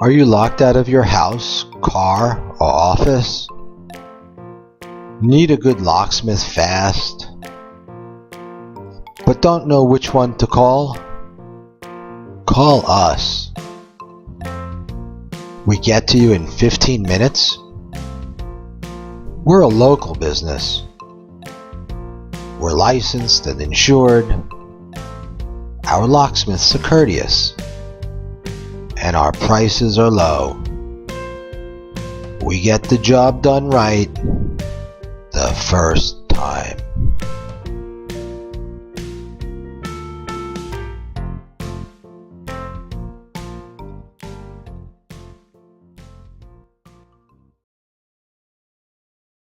Are you locked out of your house, car, or office? Need a good locksmith fast, but don't know which one to call? Call us. We get to you in 15 minutes. We're a local business. We're licensed and insured. Our locksmiths are courteous, and our prices are low. We get the job done right the first time.